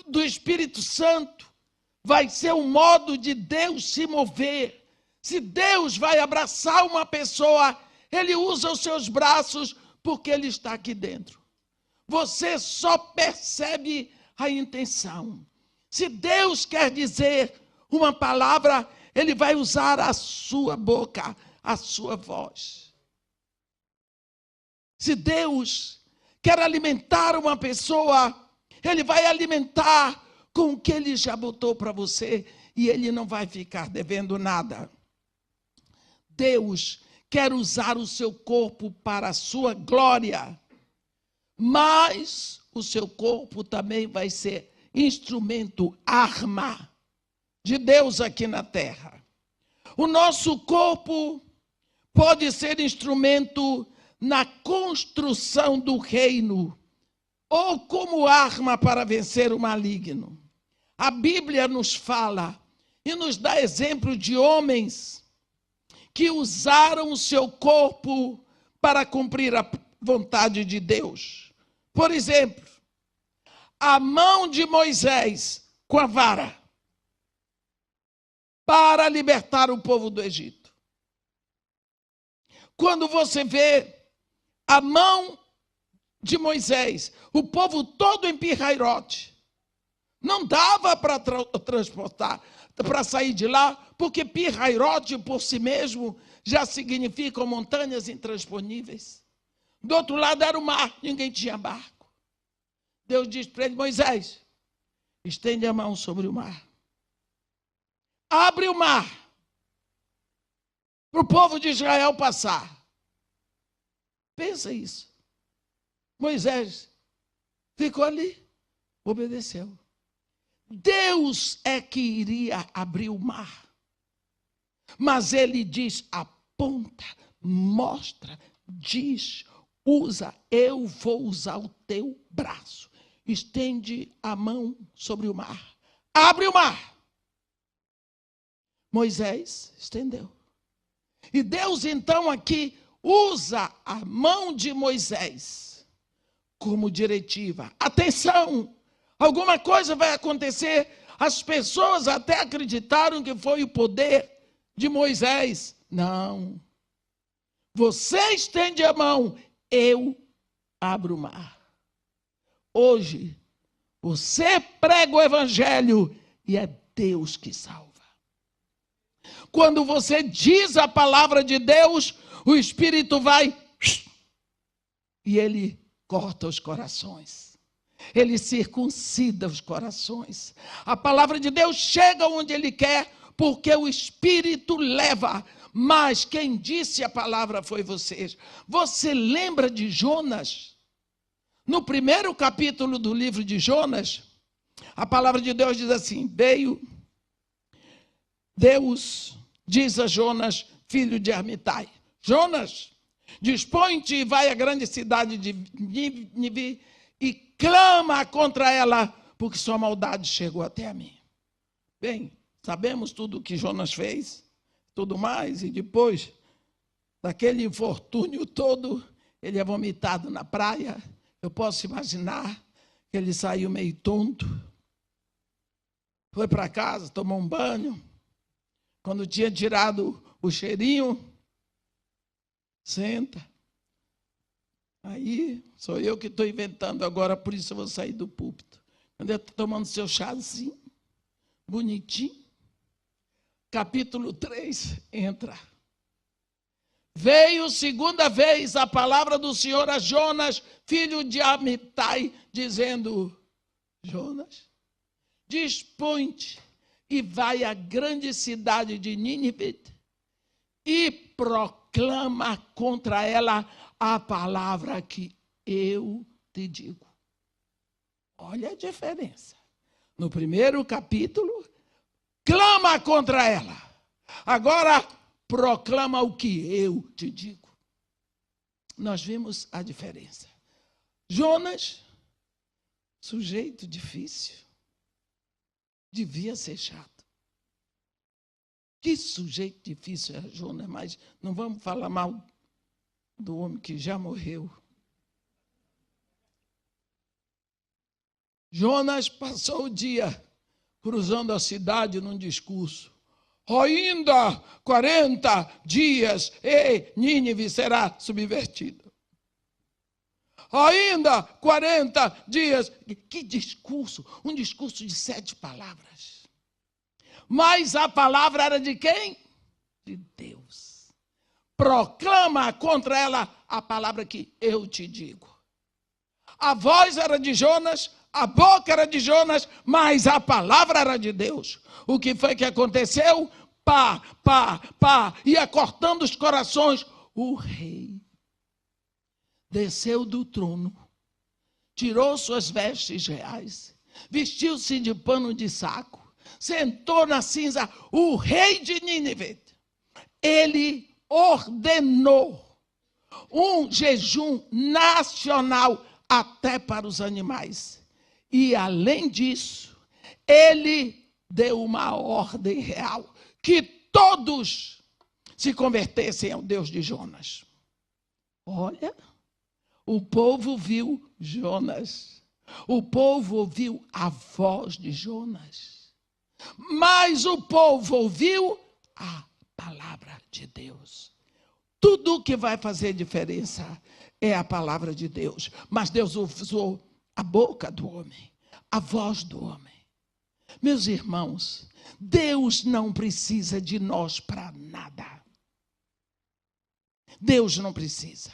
S1: do Espírito Santo. Vai ser um modo de Deus se mover. Se Deus vai abraçar uma pessoa, Ele usa os seus braços porque Ele está aqui dentro. Você só percebe a intenção. Se Deus quer dizer uma palavra, Ele vai usar a sua boca, a sua voz. Se Deus quer alimentar uma pessoa, Ele vai alimentar com o que Ele já botou para você e Ele não vai ficar devendo nada. Deus quer usar o seu corpo para a sua glória, mas o seu corpo também vai ser instrumento, arma de Deus aqui na terra. O nosso corpo pode ser instrumento na construção do reino ou como arma para vencer o maligno. A Bíblia nos fala e nos dá exemplo de homens que usaram o seu corpo para cumprir a vontade de Deus. Por exemplo, a mão de Moisés com a vara para libertar o povo do Egito. Quando você vê a mão de Moisés, o povo todo em Pirrairote, não dava para transportar, para sair de lá, porque Pirrairote por si mesmo já significa montanhas intransponíveis. Do outro lado era o mar, ninguém tinha barco. Deus diz para ele: Moisés, estende a mão sobre o mar. Abre o mar para o povo de Israel passar. Pensa isso. Moisés ficou ali, obedeceu. Deus é que iria abrir o mar. Mas ele diz: aponta, mostra, diz, usa, eu vou usar o teu braço. Estende a mão sobre o mar. Abre o mar. Moisés estendeu. E Deus então aqui usa a mão de Moisés como diretiva. Atenção! Alguma coisa vai acontecer. As pessoas até acreditaram que foi o poder de Moisés. Não. Você estende a mão, eu abro o mar. Hoje, você prega o evangelho e é Deus que salva. Quando você diz a palavra de Deus, o Espírito vai e ele corta os corações. Ele circuncida os corações. A palavra de Deus chega onde Ele quer, porque o Espírito leva. Mas quem disse a palavra foi vocês. Você lembra de Jonas? No primeiro capítulo do livro de Jonas, a palavra de Deus diz assim: Deus diz a Jonas, filho de Amitai: Jonas, dispõe-te e vai à grande cidade de Nínive e clama contra ela, porque sua maldade chegou até a mim. Bem, sabemos tudo o que Jonas fez, tudo mais, e depois daquele infortúnio todo, ele é vomitado na praia. Eu posso imaginar que ele saiu meio tonto, foi para casa, tomou um banho. Quando tinha tirado o cheirinho, senta. Aí sou eu que estou inventando agora, por isso eu vou sair do púlpito. Quando ele está tomando seu chazinho, bonitinho, capítulo 3, entra. Veio segunda vez a palavra do Senhor a Jonas, filho de Amitai, dizendo: Jonas, dispõe-te e vai à grande cidade de Nínive e proclama contra ela a palavra que eu te digo. Olha a diferença. No primeiro capítulo, clama contra ela. Agora, proclama o que eu te digo. Nós vimos a diferença. Jonas, sujeito difícil, devia ser chato. Que sujeito difícil era Jonas, mas não vamos falar mal do homem que já morreu. Jonas passou o dia cruzando a cidade num discurso. Ainda 40 dias e Nínive será subvertida. Ainda 40 dias. Que discurso? Um discurso de 7 palavras. Mas a palavra era de quem? De Deus. Proclama contra ela a palavra que eu te digo. A voz era de Jonas, a boca era de Jonas, mas a palavra era de Deus. O que foi que aconteceu? Ia cortando os corações. O rei desceu do trono, tirou suas vestes reais, vestiu-se de pano de saco, sentou na cinza. O rei de Nínive, ele ordenou um jejum nacional até para os animais. E, além disso, ele deu uma ordem real, que todos se convertessem ao Deus de Jonas. Olha, o povo viu Jonas, o povo ouviu a voz de Jonas, mas o povo ouviu a palavra de Deus. Tudo que vai fazer diferença é a palavra de Deus. Mas Deus usou a boca do homem, a voz do homem. Meus irmãos, Deus não precisa de nós para nada. Deus não precisa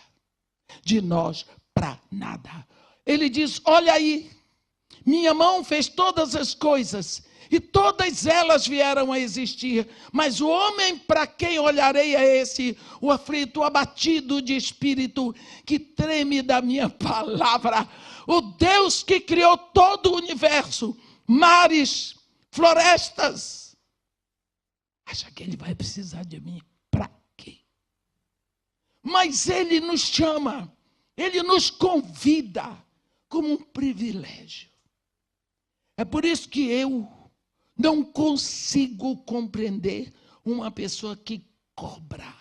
S1: de nós para nada. Ele diz: olha aí, minha mão fez todas as coisas e todas elas vieram a existir. Mas o homem para quem olharei é esse, o aflito, o abatido de espírito, que treme da minha palavra. O Deus que criou todo o universo, mares, florestas. Acha que ele vai precisar de mim? Para quê? Mas ele nos chama, ele nos convida como um privilégio. É por isso que eu não consigo compreender uma pessoa que cobra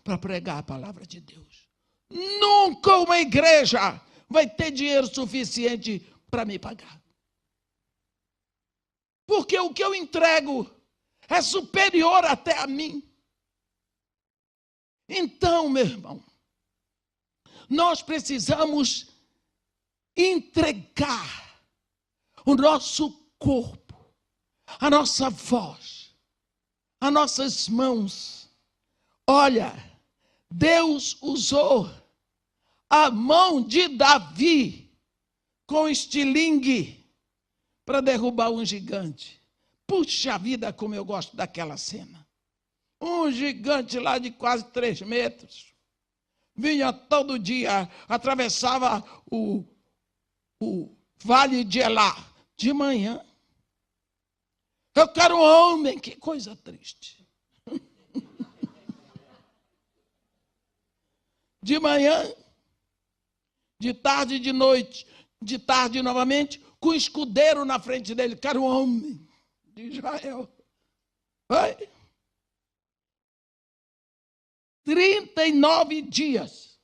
S1: para pregar a palavra de Deus. Nunca uma igreja vai ter dinheiro suficiente para me pagar. Porque o que eu entrego é superior até a mim. Então, meu irmão, nós precisamos entregar o nosso corpo, a nossa voz, as nossas mãos. Olha, Deus usou a mão de Davi com estilingue para derrubar um gigante. Puxa vida, como eu gosto daquela cena. Um gigante lá de quase 3 metros. Vinha todo dia, atravessava o vale de Elá de manhã. Eu quero um homem, que coisa triste. De manhã, de tarde e de noite, de tarde novamente, com escudeiro na frente dele. Quero um homem de Israel. Vai. 39 dias.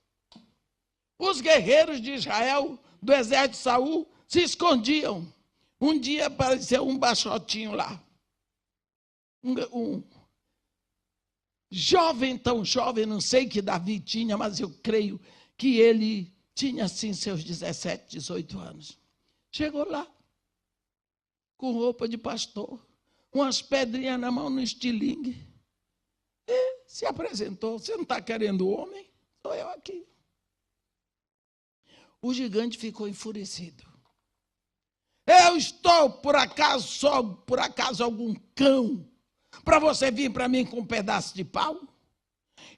S1: Os guerreiros de Israel, do exército de Saul, se escondiam. Um dia apareceu um baixotinho lá. Um jovem, tão jovem, não sei que Davi tinha, mas eu creio que ele tinha, assim, seus 17, 18 anos. Chegou lá, com roupa de pastor, umas pedrinhas na mão, no estilingue. E se apresentou. Você não está querendo homem? Sou eu aqui. O gigante ficou enfurecido. Eu estou, por acaso, só por acaso algum cão, para você vir para mim com um pedaço de pau?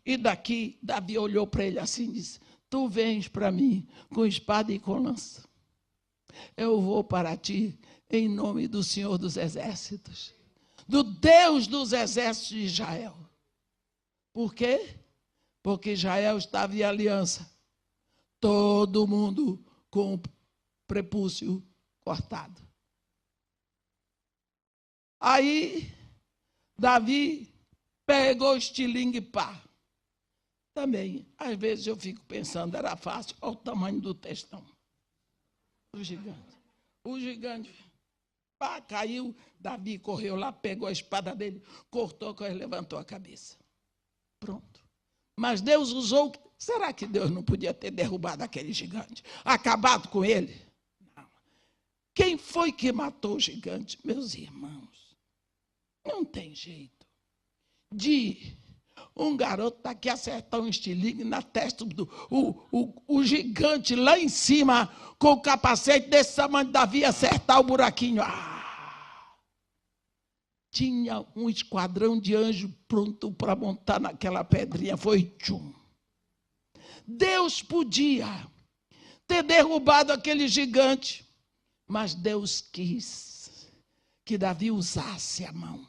S1: E daqui, Davi olhou para ele assim e disse: tu vens para mim com espada e com lança. Eu vou para ti em nome do Senhor dos Exércitos, do Deus dos Exércitos de Israel. Por quê? Porque Israel estava em aliança. Todo mundo com o prepúcio cortado. Aí, Davi pegou o estilingue e pá. Também, às vezes eu fico pensando, era fácil. Olha o tamanho do textão. O gigante. O gigante, pá, caiu. Davi correu lá, pegou a espada dele, cortou, levantou a cabeça. Pronto. Mas Deus usou... Será que Deus não podia ter derrubado aquele gigante? Acabado com ele? Não. Quem foi que matou o gigante? Meus irmãos, não tem jeito de um garoto daqui acertar um estilingue na testa do o gigante lá em cima, com o capacete desse tamanho, Davi acertar o buraquinho. Tinha um esquadrão de anjos pronto para montar naquela pedrinha. Foi tchum. Deus podia ter derrubado aquele gigante, mas Deus quis que Davi usasse a mão,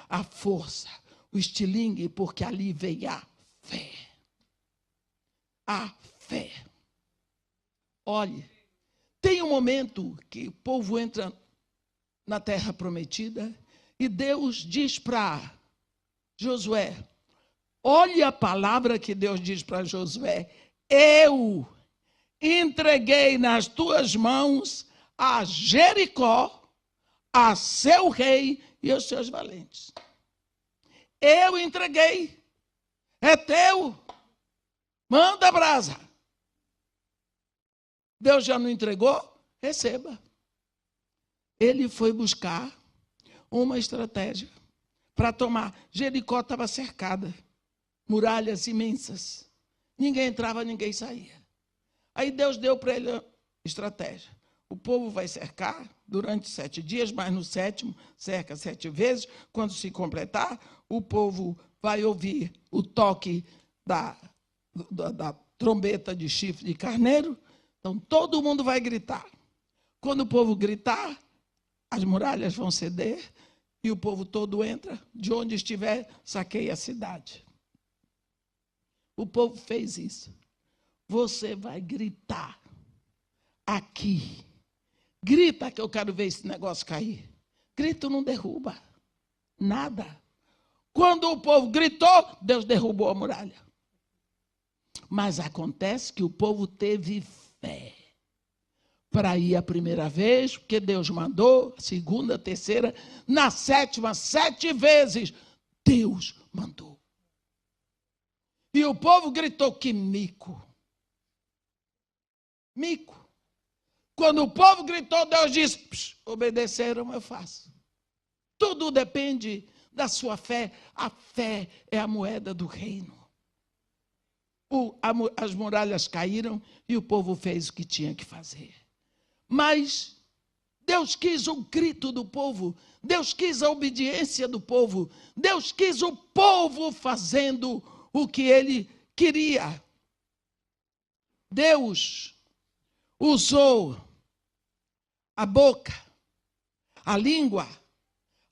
S1: a força, o estilingue, porque ali veio a fé. A fé. Olhe, tem um momento que o povo entra na terra prometida e Deus diz para Josué, olhe a palavra que Deus diz para Josué, eu entreguei nas tuas mãos a Jericó, a seu rei e os seus valentes. Eu entreguei, é teu, manda brasa. Deus já não entregou? Receba. Ele foi buscar uma estratégia para tomar. Jericó estava cercada, muralhas imensas. Ninguém entrava, ninguém saía. Aí Deus deu para ele a estratégia. O povo vai cercar durante 7 dias, mas no 7º cerca 7 vezes. Quando se completar, o povo vai ouvir o toque da trombeta de chifre de carneiro. Então, todo mundo vai gritar. Quando o povo gritar, as muralhas vão ceder e o povo todo entra. De onde estiver, saqueia a cidade. O povo fez isso. Você vai gritar aqui. Grita que eu quero ver esse negócio cair. Grito não derruba nada. Quando o povo gritou, Deus derrubou a muralha. Mas acontece que o povo teve fé para ir a primeira vez, porque Deus mandou, a segunda, a terceira, na 7ª, 7 vezes, Deus mandou. E o povo gritou, que mico. Mico. Quando o povo gritou, Deus disse, obedeceram, eu faço. Tudo depende da sua fé. A fé é a moeda do reino. as muralhas caíram e o povo fez o que tinha que fazer. Mas Deus quis o grito do povo, Deus quis a obediência do povo, Deus quis o povo fazendo o que ele queria. Deus usou a boca, a língua,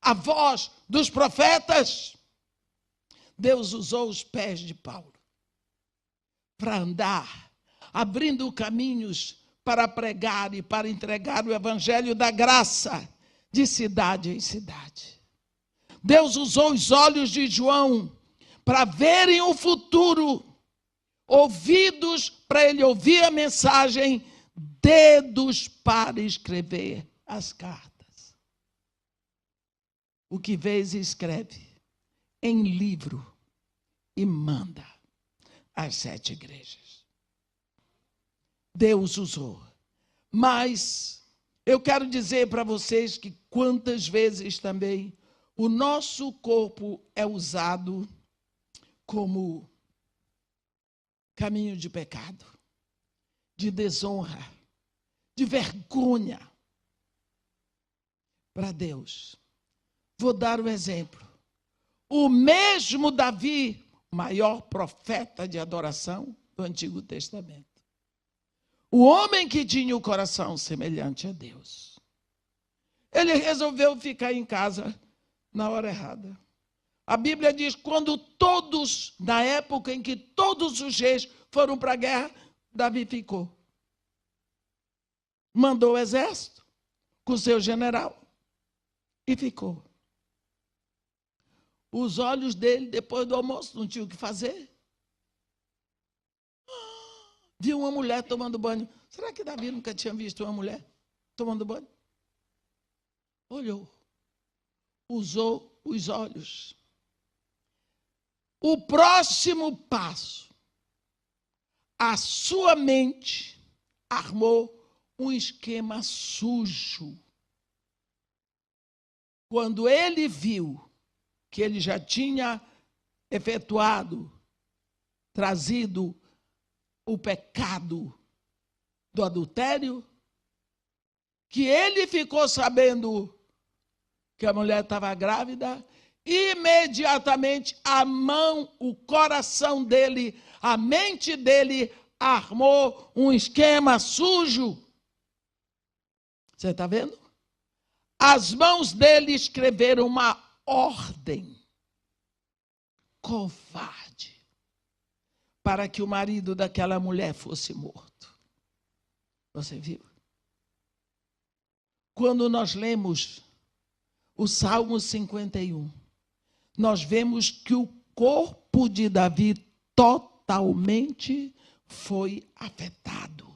S1: a voz dos profetas. Deus usou os pés de Paulo para andar, abrindo caminhos para pregar e para entregar o evangelho da graça de cidade em cidade. Deus usou os olhos de João para verem o futuro, ouvidos para ele ouvir a mensagem, dedos para escrever as cartas. O que vês e escreve em livro e manda às 7 igrejas. Deus usou. Mas eu quero dizer para vocês que quantas vezes também o nosso corpo é usado como caminho de pecado, de desonra, de vergonha para Deus. Vou dar um exemplo. O mesmo Davi, o maior profeta de adoração do Antigo Testamento. O homem que tinha o coração semelhante a Deus. Ele resolveu ficar em casa na hora errada. A Bíblia diz, quando todos, na época em que todos os reis foram para a guerra, Davi ficou. Mandou o exército com o seu general e ficou. Os olhos dele, depois do almoço, não tinham o que fazer. Viu uma mulher tomando banho. Será que Davi nunca tinha visto uma mulher tomando banho? Olhou. Usou os olhos. O próximo passo. A sua mente armou um esquema sujo. Quando ele viu que ele já tinha efetuado, trazido o pecado do adultério, que ele ficou sabendo que a mulher estava grávida, imediatamente a mão, o coração dele, a mente dele armou um esquema sujo. Você está vendo? As mãos dele escreveram uma ordem covarde para que o marido daquela mulher fosse morto. Você viu? Quando nós lemos o Salmo 51, nós vemos que o corpo de Davi totalmente foi afetado.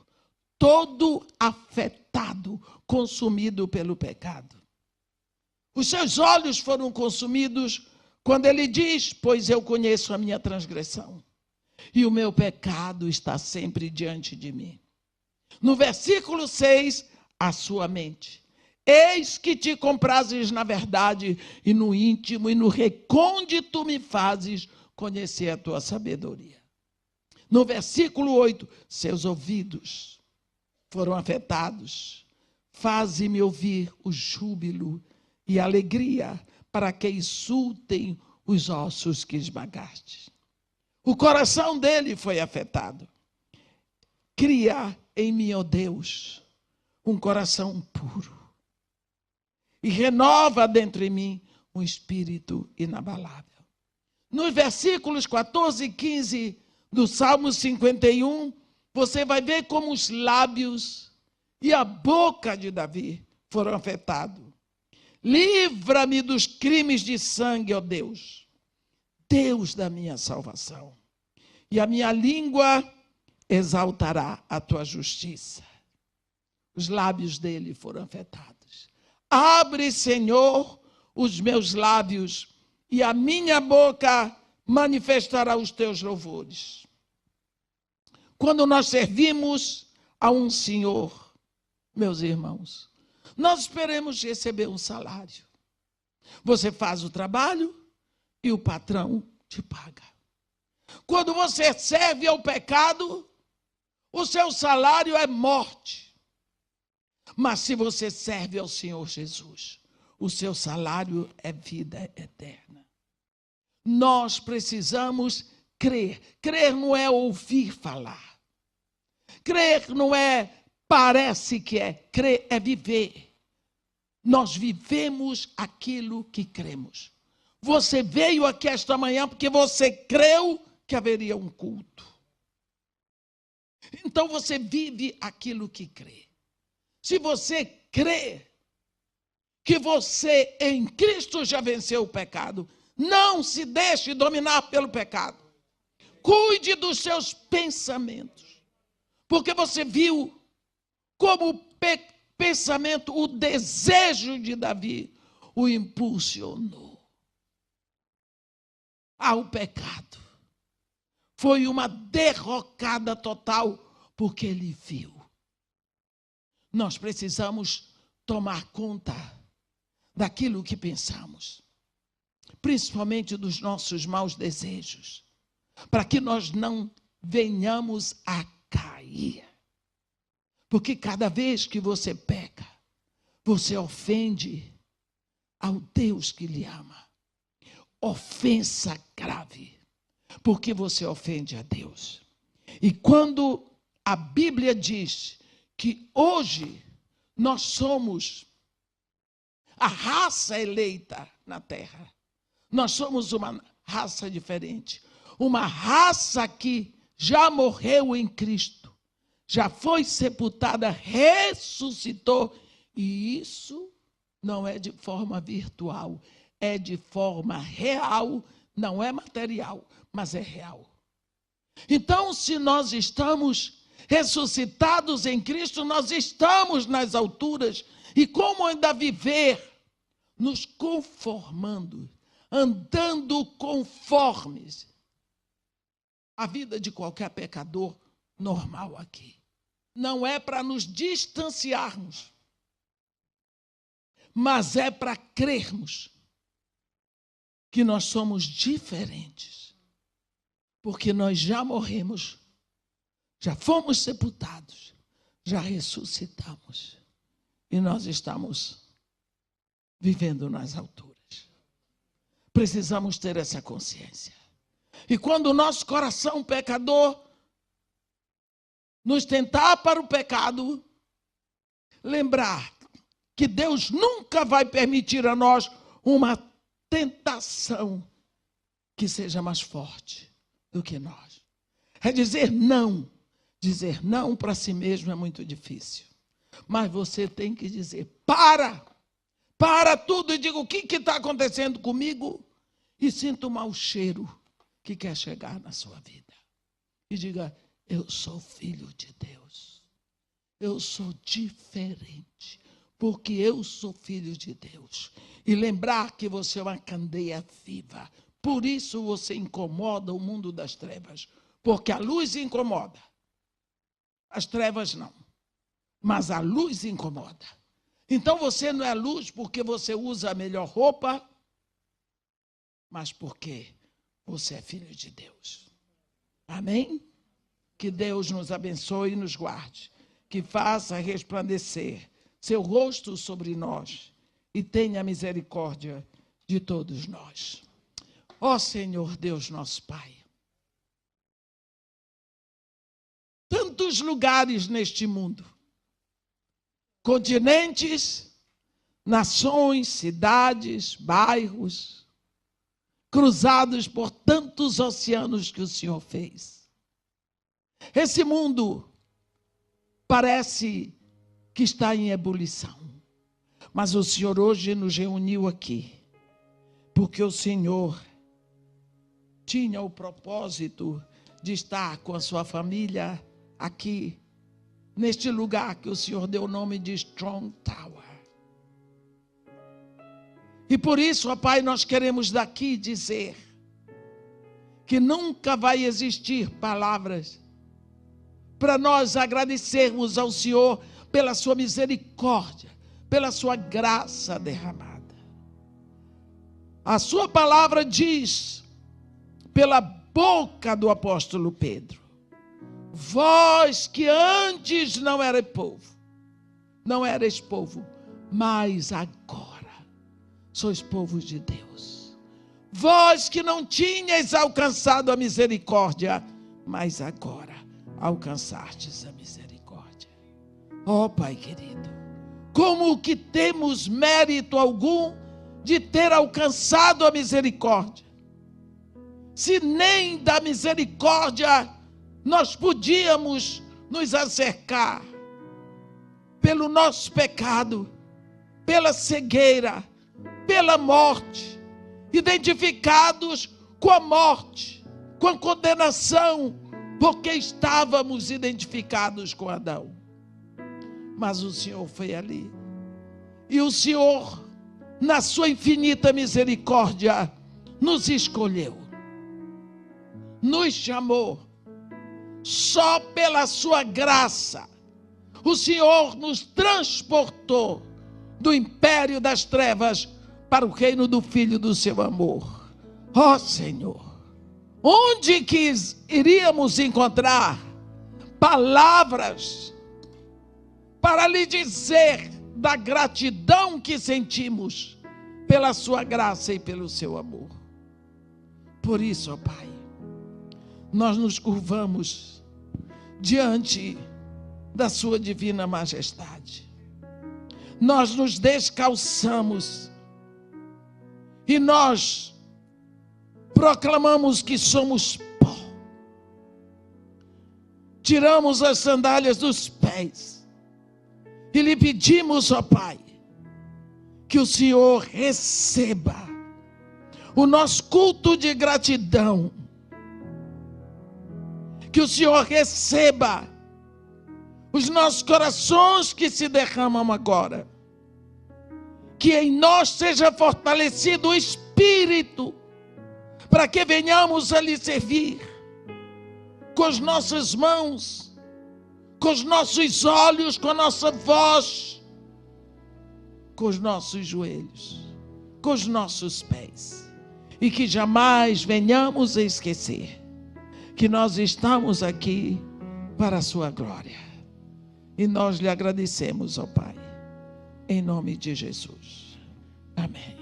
S1: Todo afetado, consumido pelo pecado. Os seus olhos foram consumidos quando ele diz, pois eu conheço a minha transgressão e o meu pecado está sempre diante de mim. No versículo 6, a sua mente. Eis que te comprases na verdade e no íntimo e no recôndito me fazes conhecer a tua sabedoria. No versículo 8, seus ouvidos foram afetados. Faze-me ouvir o júbilo e alegria, para que insultem os ossos que esmagaste. O coração dele foi afetado. Cria em mim, ó Deus, um coração puro. E renova dentro de mim um espírito inabalável. Nos versículos 14 e 15 do Salmo 51, você vai ver como os lábios e a boca de Davi foram afetados. Livra-me dos crimes de sangue, ó Deus, Deus da minha salvação. E a minha língua exaltará a tua justiça. Os lábios dele foram afetados. Abre, Senhor, os meus lábios, e a minha boca manifestará os teus louvores. Quando nós servimos a um Senhor, meus irmãos, nós esperamos receber um salário. Você faz o trabalho e o patrão te paga. Quando você serve ao pecado, o seu salário é morte. Mas se você serve ao Senhor Jesus, o seu salário é vida eterna. Nós precisamos crer. Crer não é ouvir falar. Crer não é parece que é. Crer é viver. Nós vivemos aquilo que cremos. Você veio aqui esta manhã porque você creu que haveria um culto. Então você vive aquilo que crê. Se você crê que você em Cristo já venceu o pecado, não se deixe dominar pelo pecado. Cuide dos seus pensamentos. Porque você viu como o pensamento, o desejo de Davi o impulsionou ao pecado. Foi uma derrocada total, porque ele viu. Nós precisamos tomar conta daquilo que pensamos, principalmente dos nossos maus desejos, para que nós não venhamos a cair. Porque cada vez que você peca, você ofende ao Deus que lhe ama. Ofensa grave, porque você ofende a Deus. E quando a Bíblia diz que hoje nós somos a raça eleita na terra, nós somos uma raça diferente, uma raça que já morreu em Cristo, já foi sepultada, ressuscitou, e isso não é de forma virtual, é de forma real, não é material, mas é real. Então, se nós estamos ressuscitados em Cristo, nós estamos nas alturas, e como ainda viver nos conformando, andando conformes a vida de qualquer pecador normal aqui. Não é para nos distanciarmos, mas é para crermos que nós somos diferentes, porque nós já morremos, já fomos sepultados, já ressuscitamos e nós estamos vivendo nas alturas. Precisamos ter essa consciência. E quando o nosso coração pecador nos tentar para o pecado, lembrar que Deus nunca vai permitir a nós uma tentação que seja mais forte do que nós. É dizer não. Dizer não para si mesmo é muito difícil. Mas você tem que dizer, para tudo e diga o que está acontecendo comigo e sinta o mau cheiro que quer chegar na sua vida. E diga, eu sou filho de Deus. Eu sou diferente, porque eu sou filho de Deus. E lembrar que você é uma candeia viva. Por isso você incomoda o mundo das trevas. Porque a luz incomoda. As trevas não. Mas a luz incomoda. Então você não é luz porque você usa a melhor roupa, mas porque você é filho de Deus. Amém? Que Deus nos abençoe e nos guarde. Que faça resplandecer seu rosto sobre nós e tenha misericórdia de todos nós. Ó Senhor Deus nosso Pai, tantos lugares neste mundo, continentes, nações, cidades, bairros, cruzados por tantos oceanos que o Senhor fez. Esse mundo parece que está em ebulição, mas o Senhor hoje nos reuniu aqui, porque o Senhor tinha o propósito de estar com a sua família aqui, neste lugar que o Senhor deu o nome de Strong Tower. E por isso, ó Pai, nós queremos daqui dizer que nunca vai existir palavras para nós agradecermos ao Senhor pela sua misericórdia, pela sua graça derramada. A sua palavra diz, pela boca do apóstolo Pedro: vós que antes não erais povo, mas agora sois povo de Deus. Vós que não tinhais alcançado a misericórdia, mas agora alcançastes a misericórdia. Ó Pai querido, como que temos mérito algum de ter alcançado a misericórdia, se nem da misericórdia nós podíamos nos acercar, pelo nosso pecado, pela cegueira, pela morte, identificados com a morte, com a condenação, porque estávamos identificados com Adão. Mas o Senhor foi ali, e o Senhor, na sua infinita misericórdia, nos escolheu, nos chamou. Só pela sua graça o Senhor nos transportou do império das trevas para o reino do Filho do seu amor. Ó Senhor, onde que iríamos encontrar palavras para lhe dizer da gratidão que sentimos pela sua graça e pelo seu amor? Por isso, ó Pai, nós nos curvamos diante da sua divina majestade. Nós nos descalçamos e nós proclamamos que somos pó. Tiramos as sandálias dos pés e lhe pedimos, ó Pai, que o Senhor receba o nosso culto de gratidão, que o Senhor receba os nossos corações que se derramam agora, que em nós seja fortalecido o Espírito, para que venhamos a lhe servir com as nossas mãos, com os nossos olhos, com a nossa voz, com os nossos joelhos, com os nossos pés, e que jamais venhamos a esquecer que nós estamos aqui para a sua glória. E nós lhe agradecemos, ó Pai, em nome de Jesus. Amém.